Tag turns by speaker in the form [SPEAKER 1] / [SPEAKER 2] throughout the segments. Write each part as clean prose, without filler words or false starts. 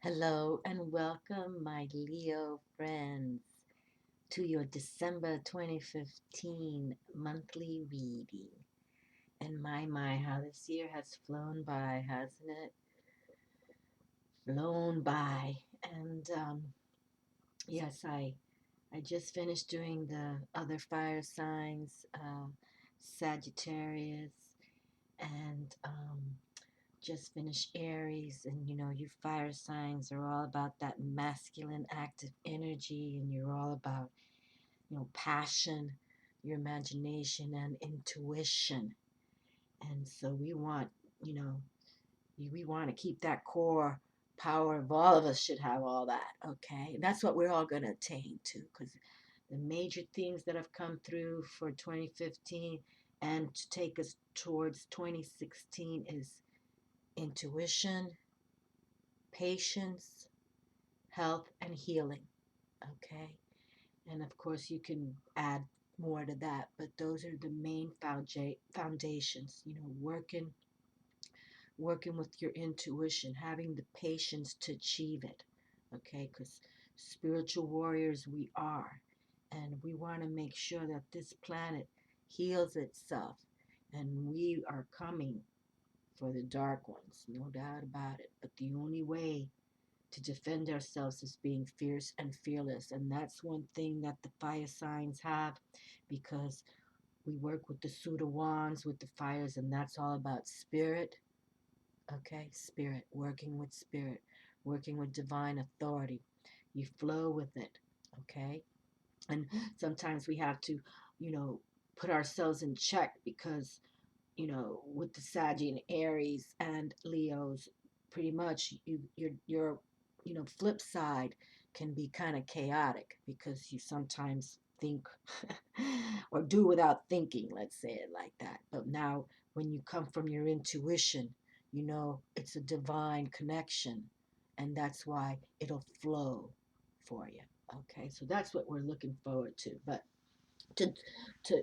[SPEAKER 1] Hello and welcome, my Leo friends, to your December 2015 monthly reading. And my, how this year has flown by, hasn't it? Flown by. And yes, I just finished doing the other fire signs, Sagittarius, and just finished Aries, and you fire signs are all about that masculine active energy, and you're all about passion, your imagination, and intuition. And so you know we want to keep that core power of all of us should have all that. Okay, and that's what we're all going to attain to, because the major themes that have come through for 2015 and to take us towards 2016 is intuition, patience, health, and healing. Okay. And of course, you can add more to that, but those are the main foundations. Working with your intuition, having the patience to achieve it. Okay. Because spiritual warriors we are. And we want to make sure that this planet heals itself. And we are coming for the dark ones, no doubt about it. But the only way to defend ourselves as being fierce and fearless. And that's one thing that the fire signs have, because we work with the suit of wands, with the fires, and that's all about spirit. Okay, spirit, working with divine authority. You flow with it. Okay, and sometimes we have to, you know, put ourselves in check, because with the Sag and Aries and Leos, pretty much your flip side can be kind of chaotic, because you sometimes think or do without thinking, let's say it like that. But now when you come from your intuition, it's a divine connection, and that's why it'll flow for you. Okay, so that's what we're looking forward to. But to,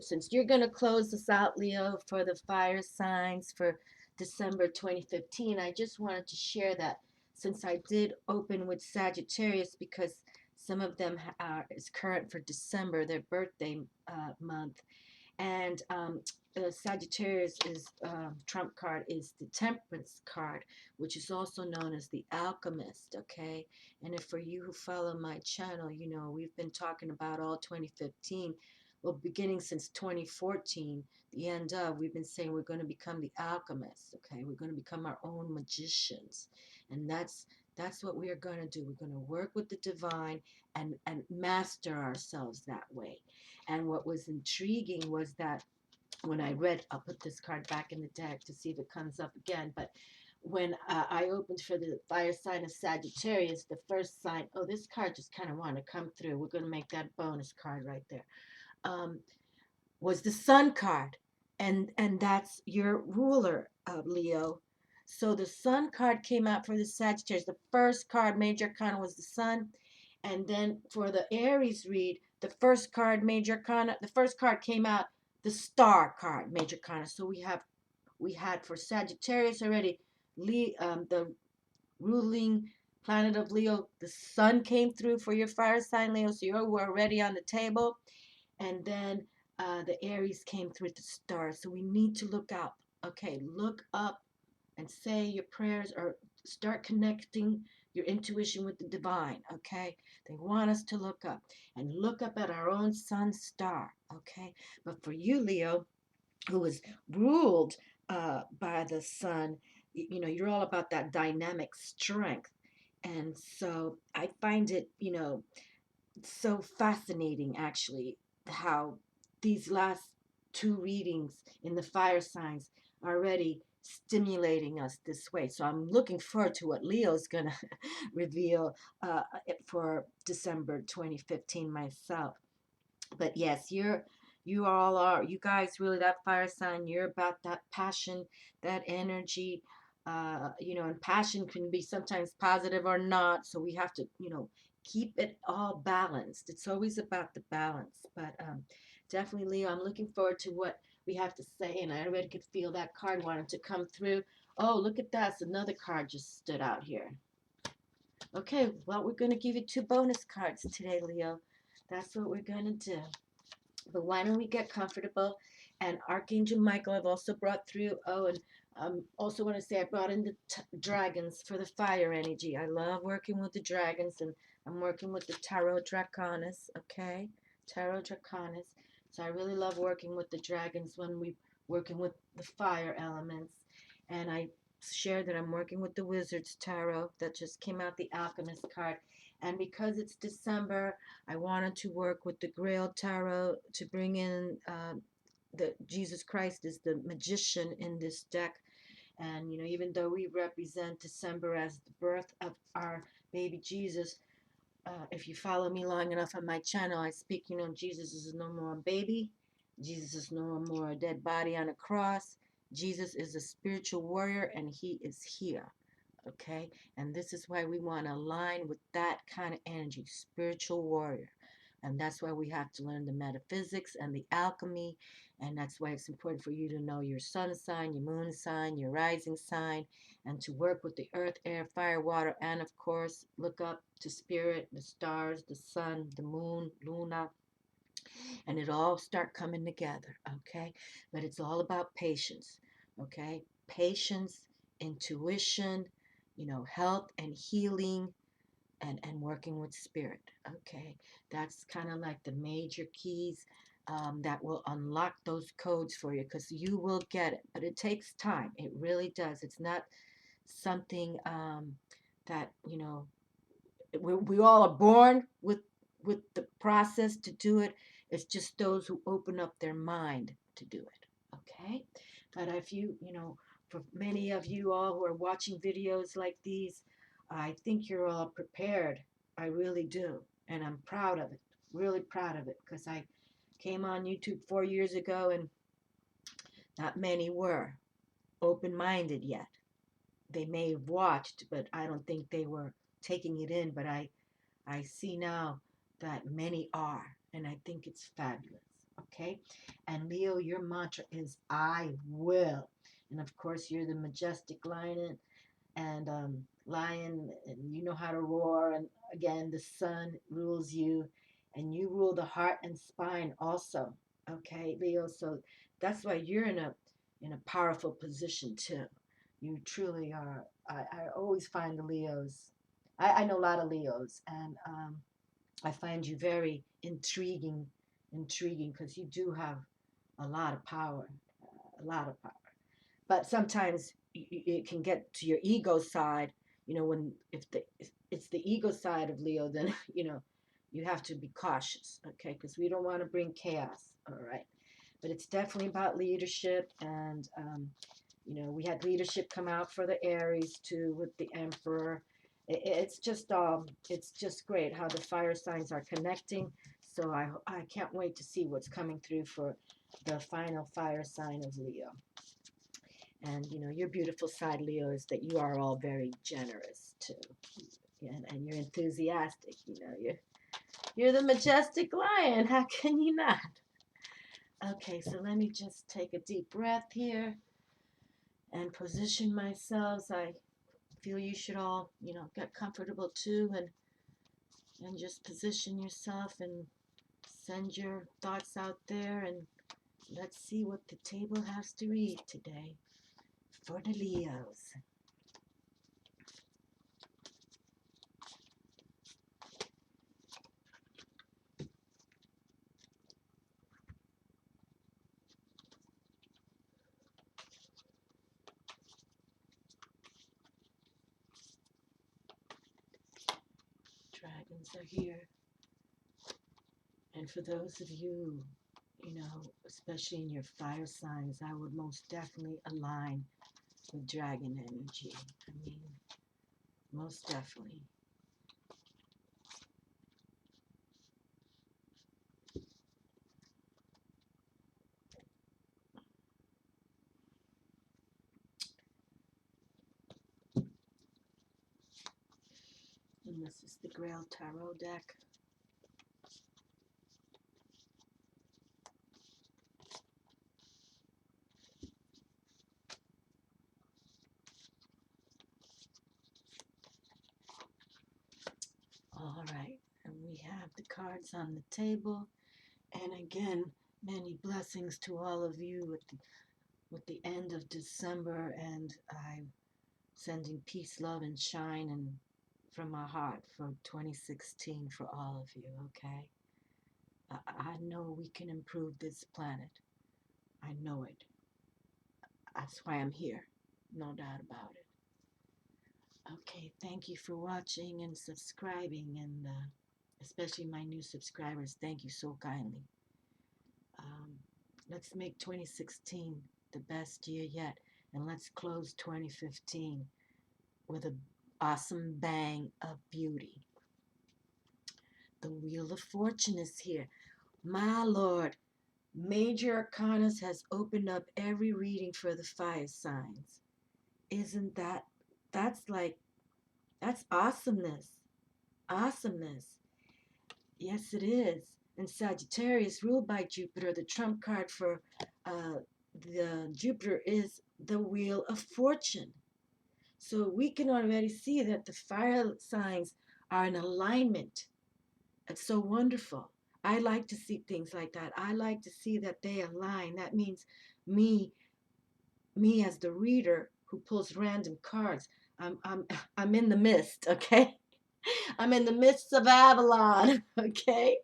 [SPEAKER 1] since you're going to close this out, Leo, for the fire signs for December 2015, I just wanted to share that, since I did open with Sagittarius, because some of them is current for December, their birthday month. And Sagittarius is trump card is the Temperance card, which is also known as the Alchemist. Okay, and if for you who follow my channel, we've been talking about all 2015. Well, beginning since 2014, the end of, we've been saying we're going to become the alchemists. Okay, we're going to become our own magicians, and that's what we are going to do. We're going to work with the divine and master ourselves that way. And what was intriguing was that when I read, I'll put this card back in the deck to see if it comes up again, but when I opened for the fire sign of Sagittarius, the first sign, oh, this card just kind of wanted to come through. We're going to make that bonus card right there. Um, was the Sun card, and that's your ruler, Leo. So the Sun card came out for the Sagittarius. The first card, Major Arcana, was the Sun, and then for the Aries read, the first card, Major Arcana, the first card came out, the Star card, Major Arcana. So we had for Sagittarius already, the ruling planet of Leo, the Sun came through for your fire sign, Leo. So you were already on the table, and then the Aries came through the stars. So we need to look up. Okay, look up and say your prayers, or start connecting your intuition with the divine. Okay, they want us to look up and look up at our own sun star. Okay, but for you, Leo, who is ruled by the sun, you're all about that dynamic strength. And so I find it, so fascinating, actually, how these last two readings in the fire signs are already stimulating us this way. So I'm looking forward to what Leo's going to reveal for December 2015 myself. But yes, you guys, really, that fire sign, you're about that passion, that energy, and passion can be sometimes positive or not. So we have to, keep it all balanced. It's always about the balance. But definitely, Leo, I'm looking forward to what we have to say. And I already could feel that card wanting to come through. Oh, look at that. It's another card just stood out here. Okay, well, we're going to give you 2 bonus cards today, Leo. That's what we're going to do. But why don't we get comfortable? And Archangel Michael, I've also brought through. Oh, and also want to say I brought in the dragons for the fire energy. I love working with the dragons, and I'm working with the Tarot Draconis, okay? Tarot Draconis. So I really love working with the dragons when we working with the fire elements. And I share that I'm working with the Wizards Tarot that just came out, the Alchemist card. And because it's December, I wanted to work with the Grail Tarot to bring in the Jesus Christ is the magician in this deck. And, you know, even though we represent December as the birth of our baby Jesus, if you follow me long enough on my channel, I speak, you know, Jesus is no more a baby. Jesus is no more a dead body on a cross. Jesus is a spiritual warrior and he is here. Okay? And this is why we want to align with that kind of energy, spiritual warrior. And that's why we have to learn the metaphysics and the alchemy. And that's why it's important for you to know your sun sign, your moon sign, your rising sign, and to work with the earth, air, fire, water, and of course, look up to spirit, the stars, the sun, the moon, Luna, and it all start coming together, okay? But it's all about patience, okay? Patience, intuition, you know, health and healing, and working with spirit, okay? That's kind of like the major keys that will unlock those codes for you, because you will get it, but it takes time. It really does. It's not something that, you know, we all are born with the process to do it. It's just those who open up their mind to do it, okay? But if you know, for many of you all who are watching videos like these, I think you're all prepared. I really do, and I'm proud of it, really proud of it, because I came on YouTube 4 years ago and not many were open-minded yet. They may have watched, but I don't think they were taking it in. But I see now that many are, and I think it's fabulous. Okay? And Leo, your mantra is I will. And of course, you're the majestic lion, and you know how to roar. And again, the sun rules you, and you rule the heart and spine also. Okay, Leo. So that's why you're in a powerful position too. You truly are. I always find the Leos. I know a lot of Leos, and I find you very intriguing, because you do have a lot of power, a lot of power. But sometimes it can get to your ego side. You know, when if it's the ego side of Leo, then you know you have to be cautious, okay? Because we don't want to bring chaos. All right, but it's definitely about leadership, and you know, we had leadership come out for the Aries too with the Emperor. It's just great how the fire signs are connecting. So I can't wait to see what's coming through for the final fire sign of Leo. And you know, your beautiful side, Leo, is that you are all very generous too, and you're enthusiastic. You know, you're the majestic lion. How can you not? Okay, so let me just take a deep breath here and position myself. I feel you should all, you know, get comfortable too, and just position yourself and send your thoughts out there, and let's see what the table has to read today for the Leos. Dragons are here. And for those of you, you know, especially in your fire signs, I would most definitely align with dragon energy. I mean, most definitely. And this is the Grail Tarot deck. cards on the table. And again, many blessings to all of you with the end of December, and I'm sending peace, love, and shine and from my heart for 2016 for all of you, okay? I know we can improve this planet. I know it. That's why I'm here. No doubt about it. Okay, thank you for watching and subscribing, and especially my new subscribers, thank you so kindly. Um, let's make 2016 the best year yet, and let's close 2015 with an awesome bang of beauty. The Wheel of Fortune is here. My Lord, Major Arcana has opened up every reading for the fire signs. Isn't that's awesomeness. Awesomeness. Yes, it is. And Sagittarius, ruled by Jupiter, the trump card for the Jupiter is the Wheel of Fortune. So we can already see that the fire signs are in alignment. It's so wonderful. I like to see things like that. I like to see that they align. That means me, me as the reader who pulls random cards. I'm I'm I'm in the midst, okay? I'm in the midst of Avalon, okay?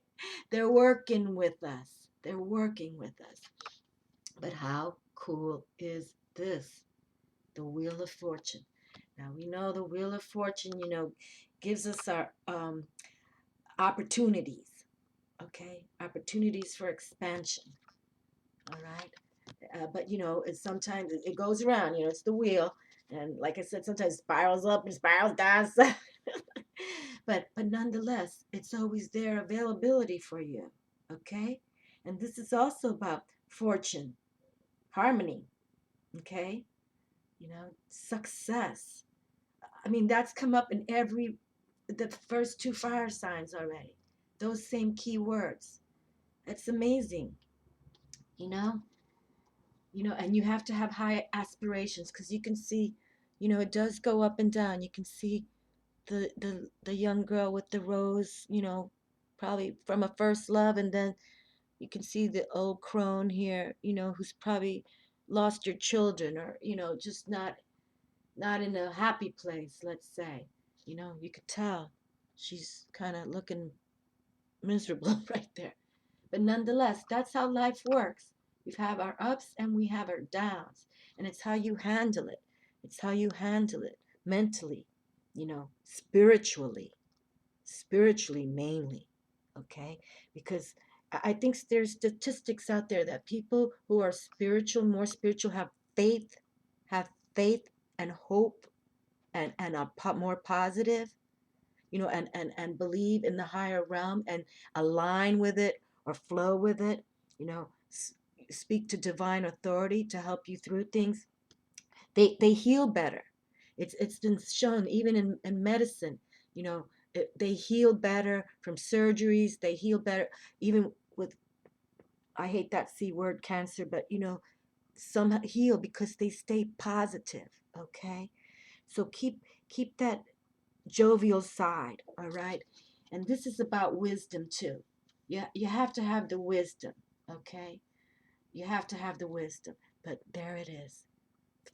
[SPEAKER 1] They're working with us. They're working with us. But how cool is this? The Wheel of Fortune. Now we know the Wheel of Fortune, gives us our opportunities, okay? Opportunities for expansion, all right? But sometimes it goes around. It's the wheel, and like I said, sometimes it spirals up and spirals down. But nonetheless, it's always there, availability for you, okay? And this is also about fortune, harmony, okay? Success. I mean, that's come up in the first two fire signs already. Those same key words. That's amazing, you know? And you have to have high aspirations, because you can see, it does go up and down. You can see the young girl with the rose, probably from a first love, and then you can see the old crone here, who's probably lost your children, or just not in a happy place, let's say. You could tell she's kind of looking miserable right there. But nonetheless, that's how life works. We have our ups and we have our downs. And it's how you handle it. It's how you handle it mentally, spiritually mainly. Okay? Because I think there's statistics out there that people who are spiritual, more spiritual, have faith and hope, and are more positive, and believe in the higher realm and align with it or flow with it, speak to divine authority to help you through things. They heal better. It's been shown even in medicine, they heal better from surgeries. They heal better even with, I hate that C word, cancer, but some heal because they stay positive, okay? So keep that jovial side, all right? And this is about wisdom too. You have to have the wisdom, okay? You have to have the wisdom. But there it is.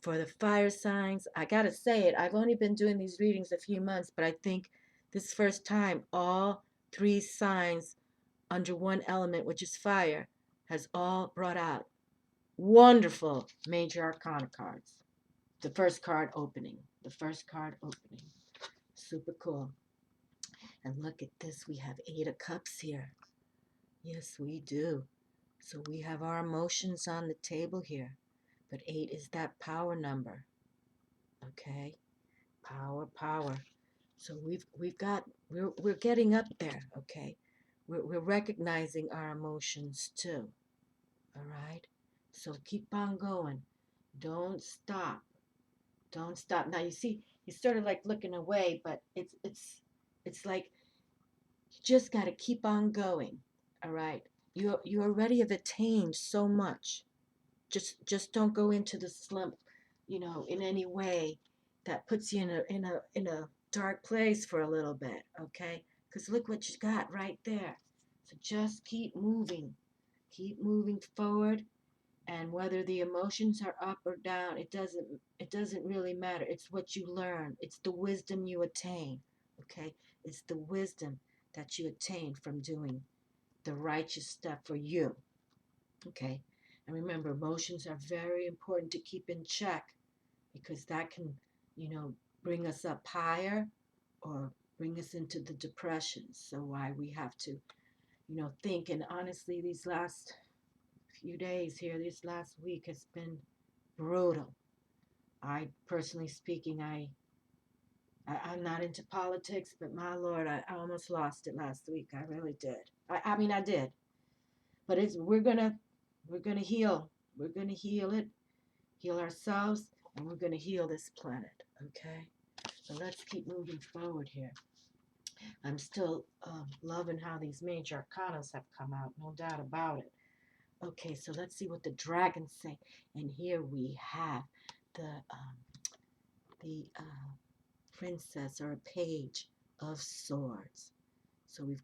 [SPEAKER 1] For the fire signs, I gotta say it, I've only been doing these readings a few months, but I think this first time all three signs under one element, which is fire, has all brought out wonderful major arcana cards. The first card opening. Super cool. And look at this, we have 8 of Cups here. Yes, we do. So we have our emotions on the table here. But 8 is that power number. Okay? Power. So we're getting up there, okay? We're recognizing our emotions too. All right? So keep on going. Don't stop. Don't stop. Now you see, you're sort of like looking away, but it's like you just got to keep on going. All right? You already have attained so much. Just don't go into the slump, in any way that puts you in a dark place for a little bit, okay? Because look what you got right there. So just keep moving forward. And whether the emotions are up or down, it doesn't really matter. It's what you learn. It's the wisdom you attain. Okay? It's the wisdom that you attain from doing the righteous stuff for you. Okay? And remember, emotions are very important to keep in check, because that can, bring us up higher or bring us into the depression. So why we have to, think. And honestly, these last few days here, this last week has been brutal. I personally speaking, I'm not into politics, but my Lord, I almost lost it last week. I really did. I mean, I did. But we're gonna heal. We're gonna heal it, heal ourselves, and we're gonna heal this planet. Okay. So let's keep moving forward here. I'm still loving how these major arcanas have come out, no doubt about it. Okay, so let's see what the dragons say. And here we have the princess or page of swords. So we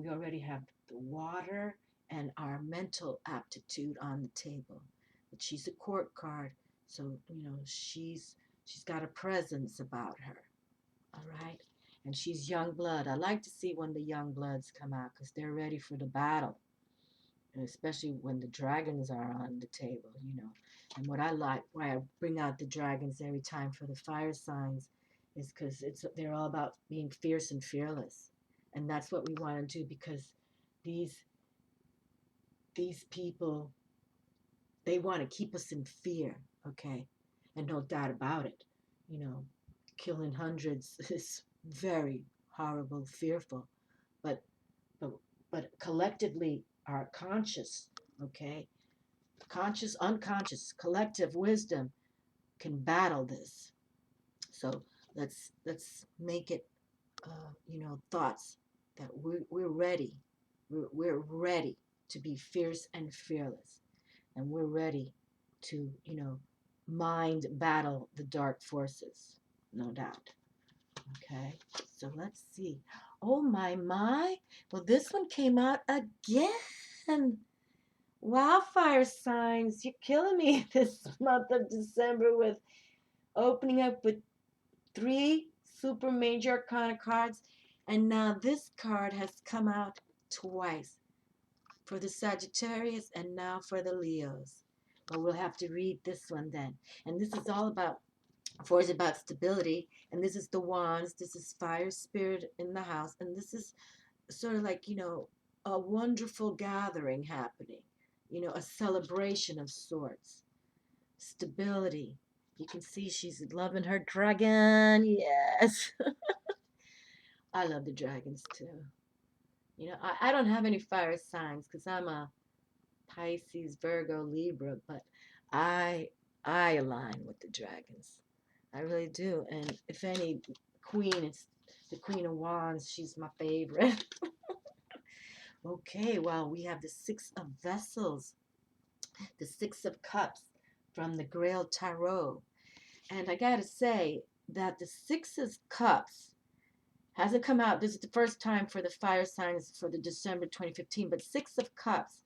[SPEAKER 1] already have the water and our mental aptitude on the table. But she's a court card, so she's got a presence about her. All right, and she's young blood. I like to see when the young bloods come out, because they're ready for the battle. And especially when the dragons are on the table. And what I like, why I bring out the dragons every time for the fire signs, is because they're all about being fierce and fearless. And that's what we want to do, because these people, they want to keep us in fear, okay? And no doubt about it. Killing hundreds is very horrible, fearful. But but but collectively, our conscious, okay? Conscious, unconscious, collective wisdom can battle this. So let's make it, thoughts that we're ready. We're ready to be fierce and fearless, and we're ready to, mind battle the dark forces, no doubt. Okay, so let's see. Oh my. Well, this one came out again. Wildfire signs, you're killing me this month of December with opening up with 3 super major arcana cards. And now this card has come out twice for the Sagittarius and now for the Leos. But we'll have to read this one then. And this is all about, 4 is about stability. And this is the wands. This is fire spirit in the house. And this is sort of like, a wonderful gathering happening. A celebration of sorts. Stability. You can see she's loving her dragon. Yes. I love the dragons too. I don't have any fire signs because I'm a Pisces, Virgo, Libra, but I align with the dragons. I really do. And if any queen, it's the Queen of Wands. She's my favorite. Okay, well, we have the 6 of Vessels, the 6 of Cups from the Grail Tarot. And I got to say that the 6 of Cups hasn't come out. This is the first time for the fire signs for the December 2015. But 6 of Cups,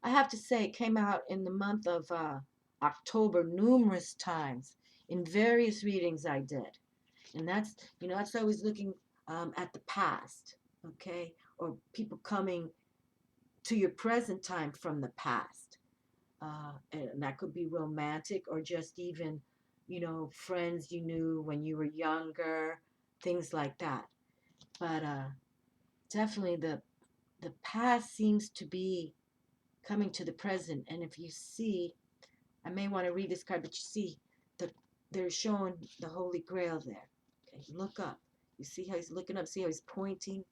[SPEAKER 1] I have to say, came out in the month of October numerous times in various readings I did. And that's always looking at the past, okay? Or people coming to your present time from the past. And that could be romantic or just even, friends you knew when you were younger, things like that. But definitely the past seems to be coming to the present. And if you see, I may want to read this card, but you see, they're showing the Holy Grail there. Okay, look up. You see how he's looking up? See how he's pointing?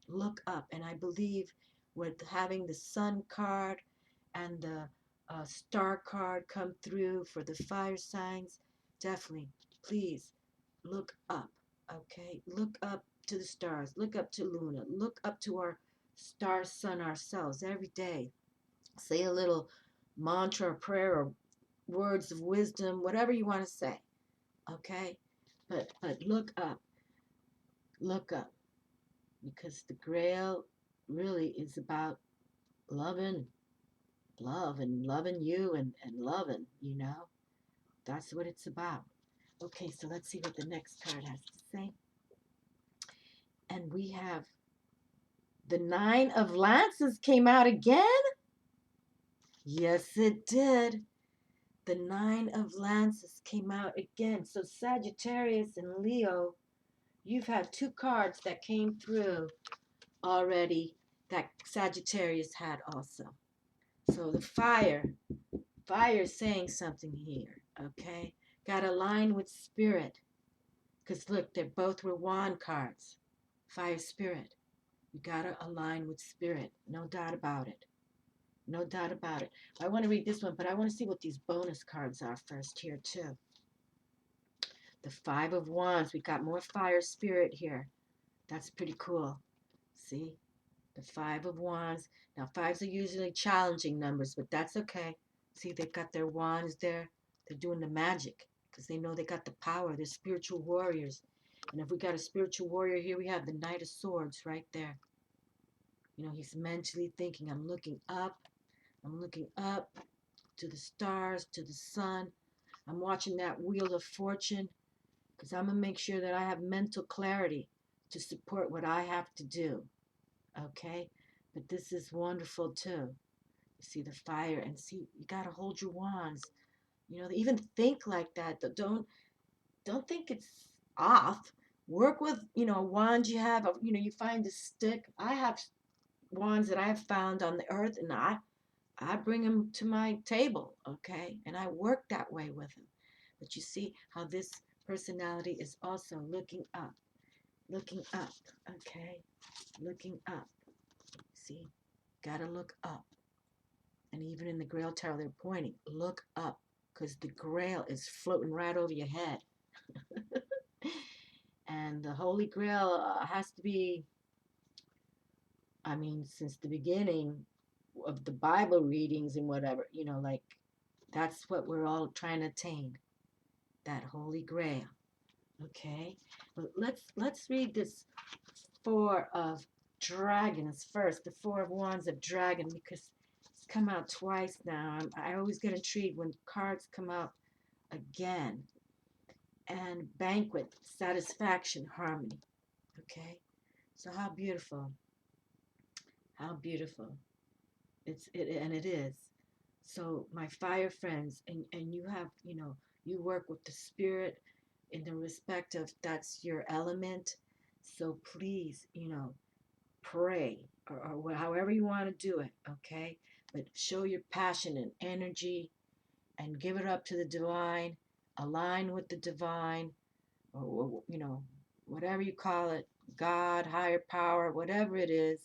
[SPEAKER 1] Look up. And I believe with having the Sun card and the Star card come through for the fire signs, definitely, please look up. Okay, look up to the stars. Look up to Luna. Look up to our star sun ourselves every day. Say a little mantra or prayer or words of wisdom, whatever you want to say. Okay, but look up, because the Grail really is about loving, love and loving you and loving, you know. That's what it's about. Okay, so let's see what the next card has to say. And we have the Nine of Lances came out again. Yes, it did. The Nine of Lances came out again. So Sagittarius and Leo, you've had two cards that came through already that Sagittarius had also. So the fire is saying something here, okay? Got to align with spirit. Because look, they both were wand cards. Fire spirit. You got to align with spirit. No doubt about it. No doubt about it. I want to read this one, but I want to see what these bonus cards are first here, too. The Five of Wands. We got more fire spirit here. That's pretty cool. See? The Five of Wands. Now, fives are usually challenging numbers, but that's okay. See, they've got their wands there. They're doing the magic because they know they got the power. They're spiritual warriors. And if we got a spiritual warrior here, we have the Knight of Swords right there. You know, he's mentally thinking, I'm looking up to the stars, to the sun. I'm watching that Wheel of Fortune because I'm going to make sure that I have mental clarity to support what I have to do. Okay? But this is wonderful too. You see the fire and see, you got to hold your wands. You know, even think like that. Don't think it's off. Work with, you know, wands you have, you know, you find a stick. I have wands that I have found on the earth and I bring them to my table, okay? And I work that way with them. But you see how this personality is also looking up, okay? Looking up. See, gotta look up. And even in the Grail Tower, they're pointing, look up, because the Grail is floating right over your head. And the Holy Grail has to be, I mean, since the beginning of the Bible readings and whatever, you know, like that's what we're all trying to attain, that Holy Grail. Okay, but let's read this Four of Dragons first. The Four of Wands of Dragon, because it's come out twice now. I always get intrigued when cards come out again. And Banquet, Satisfaction, Harmony. Okay, so how beautiful. How beautiful. And it is. So my fire friends, and you have, you know, you work with the spirit in the respect of that's your element. So please, you know, pray or however you want to do it, okay? But show your passion and energy and give it up to the divine, align with the divine, or you know, whatever you call it, God, higher power, whatever it is,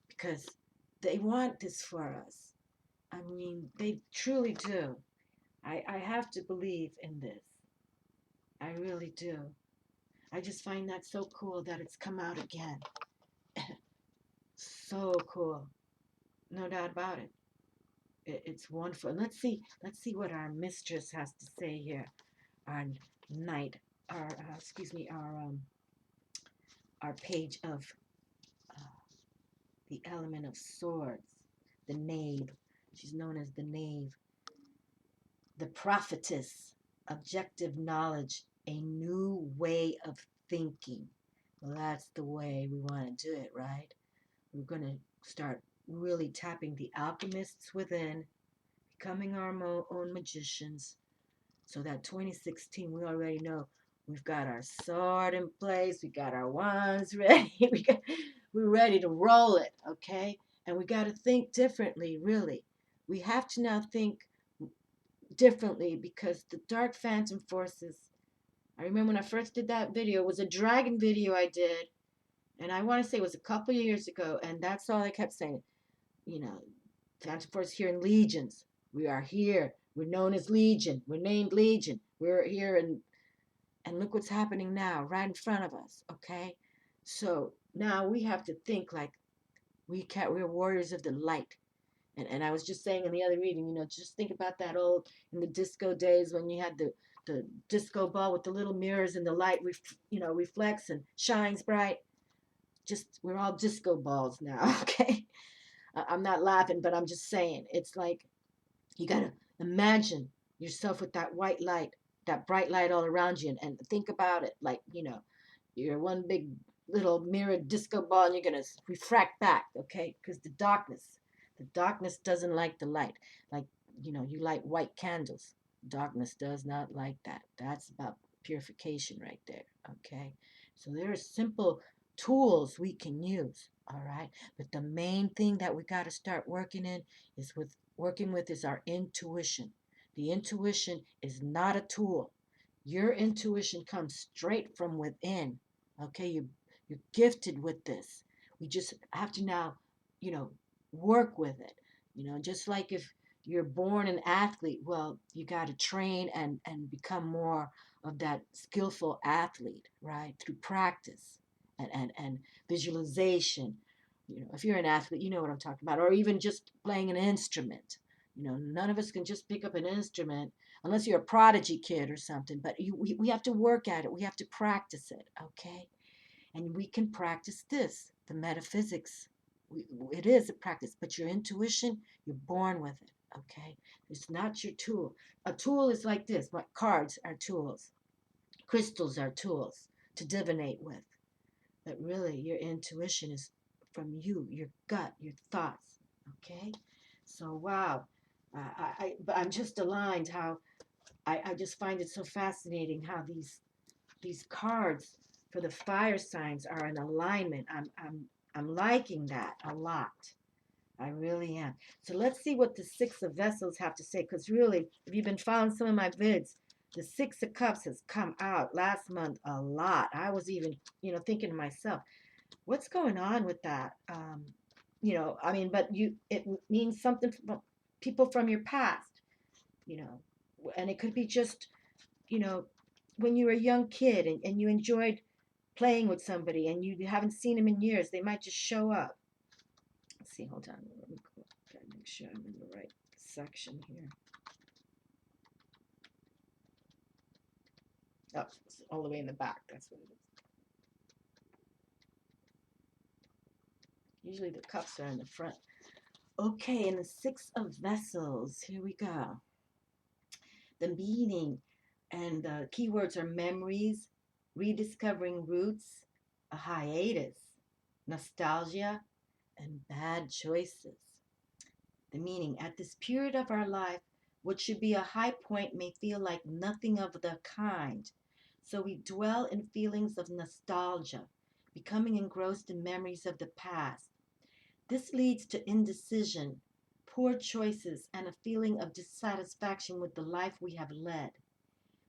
[SPEAKER 1] because they want this for us. I mean, they truly do. I have to believe in this. I really do. I just find that so cool that it's come out again. So cool. No doubt about it. It's wonderful. And let's see what our mistress has to say here. Our knight, our page of the element of swords, the knave. She's known as the knave. The prophetess, objective knowledge, a new way of thinking. Well, that's the way we want to do it, right? We're going to start really tapping the alchemists within, becoming our own magicians. So that 2016, we already know we've got our sword in place, we got our wands ready, we're ready to roll it, okay? And we got to think differently, really. We have to now think differently because the dark phantom forces, I remember when I first did that video, it was a dragon video I did, and I want to say it was a couple of years ago, and that's all I kept saying. You know, phantom force here in legions. We are here. We're known as Legion. We're named Legion. We're here, and look what's happening now, right in front of us. Okay, so now we have to think like we're warriors of the light. And I was just saying in the other reading, you know, just think about that old, in the disco days when you had the disco ball with the little mirrors and the light, reflects and shines bright. we're all disco balls now, okay? I'm not laughing, but I'm just saying, it's like you got to imagine yourself with that white light, that bright light all around you, and think about it like, you're one big little mirrored disco ball and you're going to refract back, okay? Because the darkness doesn't like the light. Like, you light white candles. Darkness does not like that. That's about purification right there, okay? So there are simple tools we can use, all right? But the main thing that we got to start working with is our intuition. The intuition is not a tool. Your intuition comes straight from within. Okay, you're gifted with this. We just have to now, you know, work with it. Just like if you're born an athlete, well, you got to train and become more of that skillful athlete, right? Through practice and visualization. If you're an athlete, you know what I'm talking about, or even just playing an instrument. None of us can just pick up an instrument unless you're a prodigy kid or something. But we have to work at it. We have to practice it, okay? And we can practice this, the metaphysics. It is a practice, but your intuition, you're born with it, okay? It's not your tool. A tool is like this. What cards are tools. Crystals are tools to divinate with. But really, your intuition is from you, your gut, your thoughts, okay? So, wow. But I'm just aligned how I just find it so fascinating how these cards for the fire signs are in alignment. I'm liking that a lot. I really am. So let's see what the Six of Vessels have to say. Because really, if you've been following some of my vids, the Six of Cups has come out last month a lot. I was even, thinking to myself, what's going on with that? I mean, but it means something from people from your past, you know, and it could be just, you know, when you were a young kid and you enjoyed playing with somebody and you haven't seen them in years, they might just show up. Let's see, hold on. Let me make sure I'm in the right section here. Oh, it's all the way in the back. That's what it is. Usually the cups are in the front. Okay, and the Six of Vessels. Here we go. The meaning and the keywords are memories, rediscovering roots, a hiatus, nostalgia, and bad choices. The meaning, at this period of our life, what should be a high point may feel like nothing of the kind. So we dwell in feelings of nostalgia, becoming engrossed in memories of the past. This leads to indecision, poor choices, and a feeling of dissatisfaction with the life we have led.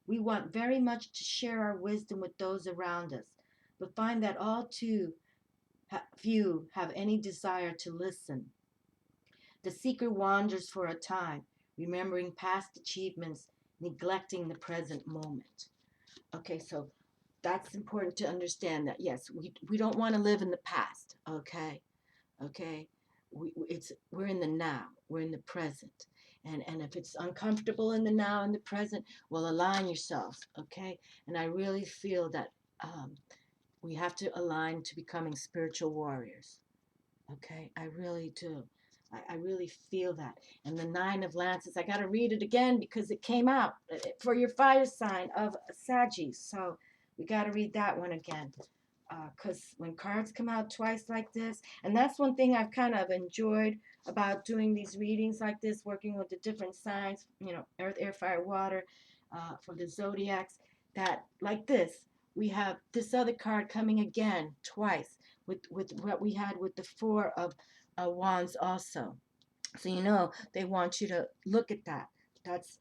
[SPEAKER 1] We want very much to share our wisdom with those around us, but find that all too few have any desire to listen. The seeker wanders for a time, remembering past achievements, neglecting the present moment. Okay, so that's important to understand that, yes, we don't want to live in the past, okay? Okay? We're in the now, we're in the present. And if it's uncomfortable in the now and the present, well, align yourselves, okay? And I really feel that we have to align to becoming spiritual warriors, okay? I really do. I really feel that. And the Nine of Lances, I got to read it again because it came out for your fire sign of Sagittarius. So we got to read that one again. Because when cards come out twice like this, and that's one thing I've kind of enjoyed about doing these readings like this, working with the different signs, earth, air, fire, water, for the zodiacs, that like this, we have this other card coming again twice with what we had with the Four of Wands also. So they want you to look at that. That's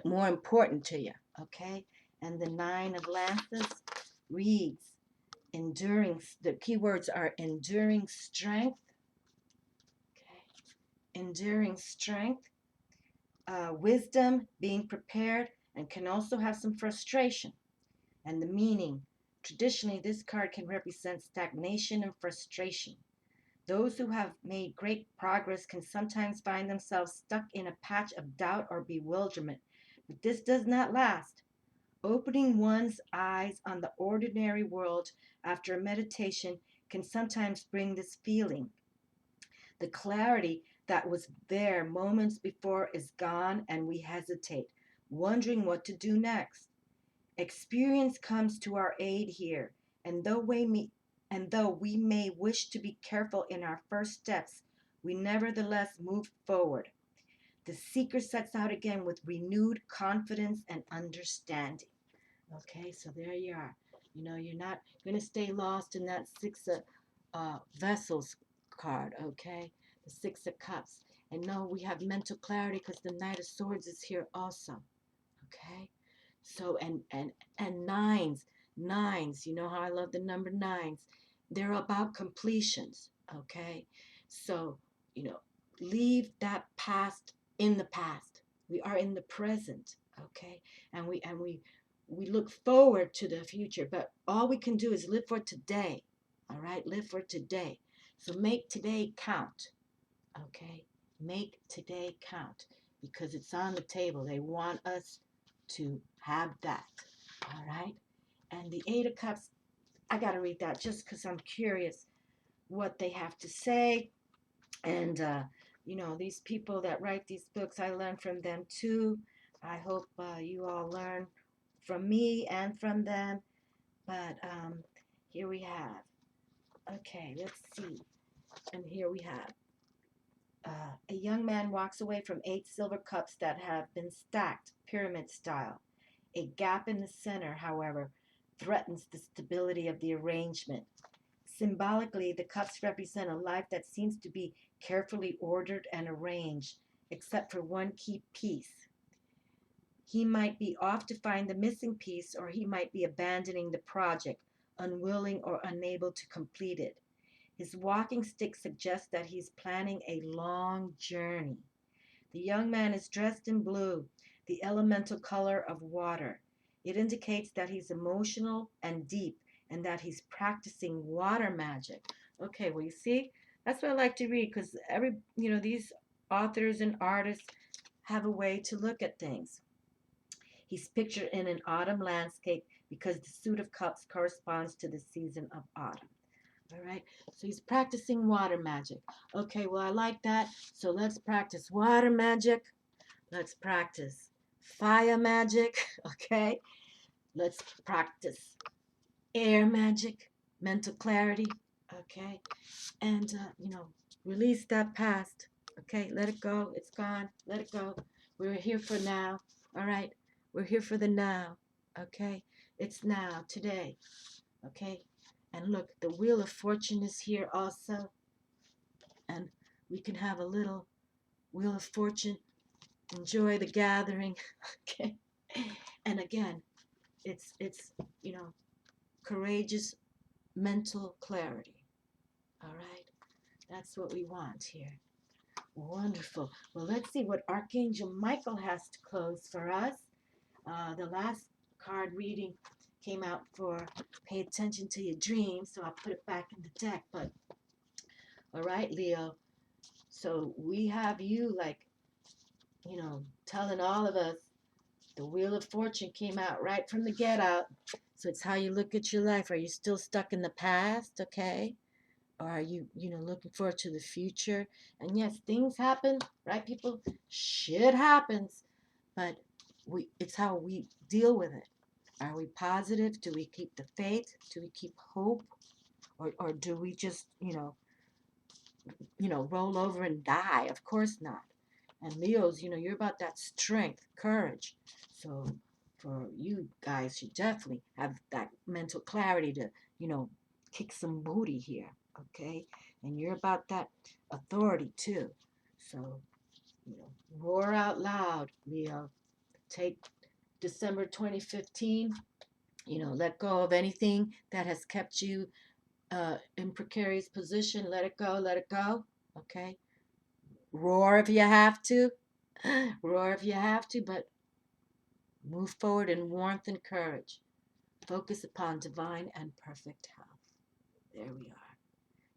[SPEAKER 1] more important to you, okay? And the Nine of Lances reads, enduring, the keywords are enduring strength, okay, enduring strength, wisdom, being prepared, and can also have some frustration. And the meaning, traditionally this card can represent stagnation and frustration. Those who have made great progress can sometimes find themselves stuck in a patch of doubt or bewilderment, but this does not last. Opening one's eyes on the ordinary world after meditation can sometimes bring this feeling. The clarity that was there moments before is gone, and we hesitate, wondering what to do next. Experience comes to our aid here, and though we may wish to be careful in our first steps, we nevertheless move forward. The seeker sets out again with renewed confidence and understanding. Okay, so there you are. You're not going to stay lost in that Six of Vessels card, okay? The Six of Cups. And no, we have mental clarity because the Knight of Swords is here also, okay? So, and nines, you know how I love the number nines. They're about completions, okay? So, you know, leave that past in the past. We are in the present, okay? And we look forward to the future, but all we can do is live for today. All right? Live for today. So make today count. Okay? Make today count because it's on the table. They want us to have that. All right? And the Eight of Cups, I got to read that just because I'm curious what they have to say. And, these people that write these books, I learn from them too. I hope you all learn from me and from them. But here we have, okay, let's see. And here we have, a young man walks away from 8 silver cups that have been stacked pyramid style. A gap in the center, however, threatens the stability of the arrangement. Symbolically, the cups represent a life that seems to be carefully ordered and arranged, except for one key piece. He might be off to find the missing piece, or he might be abandoning the project, unwilling or unable to complete it. His walking stick suggests that he's planning a long journey. The young man is dressed in blue, the elemental color of water. It indicates that he's emotional and deep and that he's practicing water magic. Okay, well, you see, that's what I like to read because these authors and artists have a way to look at things. He's pictured in an autumn landscape because the suit of cups corresponds to the season of autumn. All right, so he's practicing water magic. Okay, well, I like that. So let's practice water magic. Let's practice fire magic. Okay, let's practice air magic, mental clarity. Okay, and, release that past. Okay, let it go. It's gone. Let it go. We're here for now. All right, we're here for the now. Okay, it's now, today. Okay, and look, the Wheel of Fortune is here also. And we can have a little Wheel of Fortune. Enjoy the gathering. Okay. And again, it's courageous mental clarity. All right. That's what we want here. Wonderful. Well, let's see what Archangel Michael has to close for us. The last card reading came out for pay attention to your dreams, so I'll put it back in the deck. But all right, Leo. So we have you telling all of us the Wheel of Fortune came out right from the get out. So it's how you look at your life. Are you still stuck in the past? Okay. Or are you, looking forward to the future? And yes, things happen, right, people? Shit happens. But it's how we deal with it. Are we positive? Do we keep the faith? Do we keep hope? Or do we just, roll over and die? Of course not. And Leos, you're about that strength, courage. So for you guys, you definitely have that mental clarity to, kick some booty here, okay? And you're about that authority too. So, roar out loud, Leo. Take December 2015, let go of anything that has kept you in precarious position. Let it go, okay? Roar if you have to. Roar if you have to, but move forward in warmth and courage. Focus upon divine and perfect health. There we are.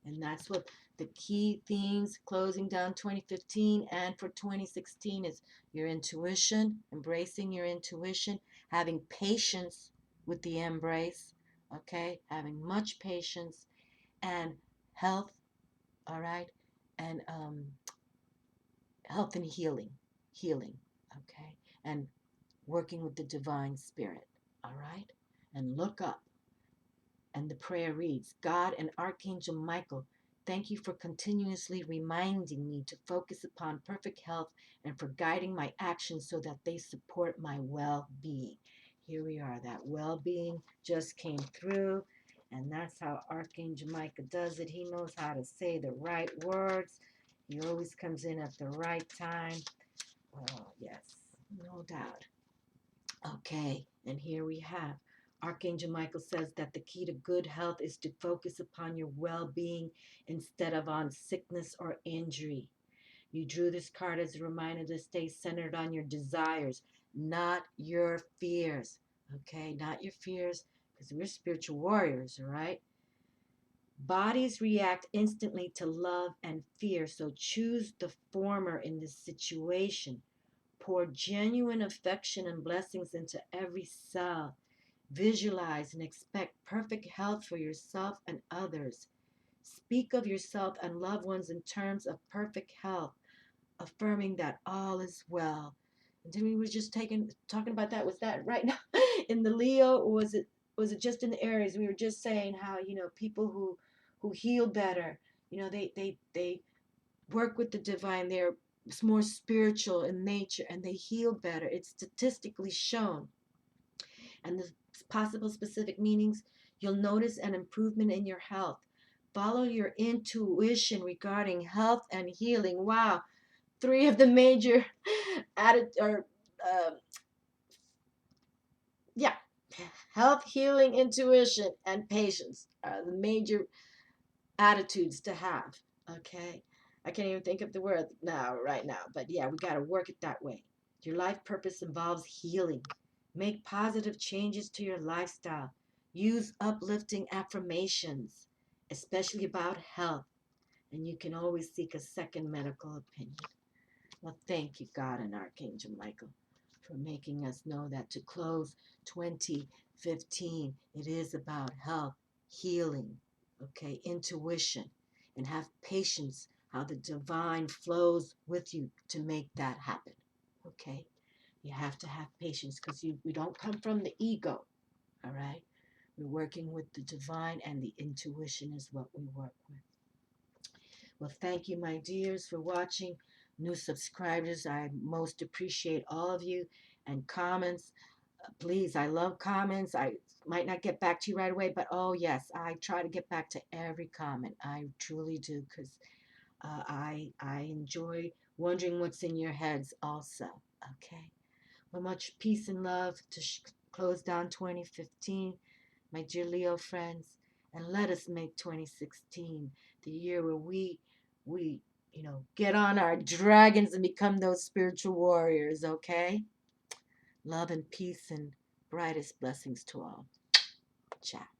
[SPEAKER 1] And that's what the key themes closing down 2015 and for 2016 is your intuition, embracing your intuition, having patience with the embrace, okay? Having much patience and health, all right, and health and healing, okay, and working with the divine spirit, all right, and look up. And the prayer reads, God and Archangel Michael, thank you for continuously reminding me to focus upon perfect health and for guiding my actions so that they support my well-being. Here we are. That well-being just came through. And that's how Archangel Michael does it. He knows how to say the right words. He always comes in at the right time. Oh, yes, no doubt. Okay, and here we have Archangel Michael says that the key to good health is to focus upon your well-being instead of on sickness or injury. You drew this card as a reminder to stay centered on your desires, not your fears. Okay, not your fears, because we're spiritual warriors, all right? Bodies react instantly to love and fear, so choose the former in this situation. Pour genuine affection and blessings into every cell. Visualize and expect perfect health for yourself and others. Speak of yourself and loved ones in terms of perfect health, affirming that all is well. And then we were just talking about that. Was that right now in the Leo, or was it just in the Aries? We were just saying how, people who heal better, they work with the divine. They're more spiritual in nature and they heal better. It's statistically shown. And the possible specific meanings, you'll notice an improvement in your health. Follow your intuition regarding health and healing. Wow, three of the major uh, yeah, health, healing, intuition, and patience are the major attitudes to have. Okay, I can't even think of the word right now, but yeah, we got to work it that way. Your life purpose involves healing. Make positive changes to your lifestyle. Use uplifting affirmations, especially about health, and you can always seek a second medical opinion. Well, thank you, God and Archangel Michael, for making us know that to close 2015, it is about health, healing, okay, intuition, and have patience how the divine flows with you to make that happen, okay? You have to have patience because we don't come from the ego, all right? We're working with the divine, and the intuition is what we work with. Well, thank you, my dears, for watching. New subscribers, I most appreciate all of you. And comments, please, I love comments. I might not get back to you right away, but oh yes, I try to get back to every comment. I truly do, because I enjoy wondering what's in your heads also. Okay. Well, much peace and love to close down 2015, my dear Leo friends, and let us make 2016 the year where we get on our dragons and become those spiritual warriors. Okay. Love and peace and brightest blessings to all. Ciao.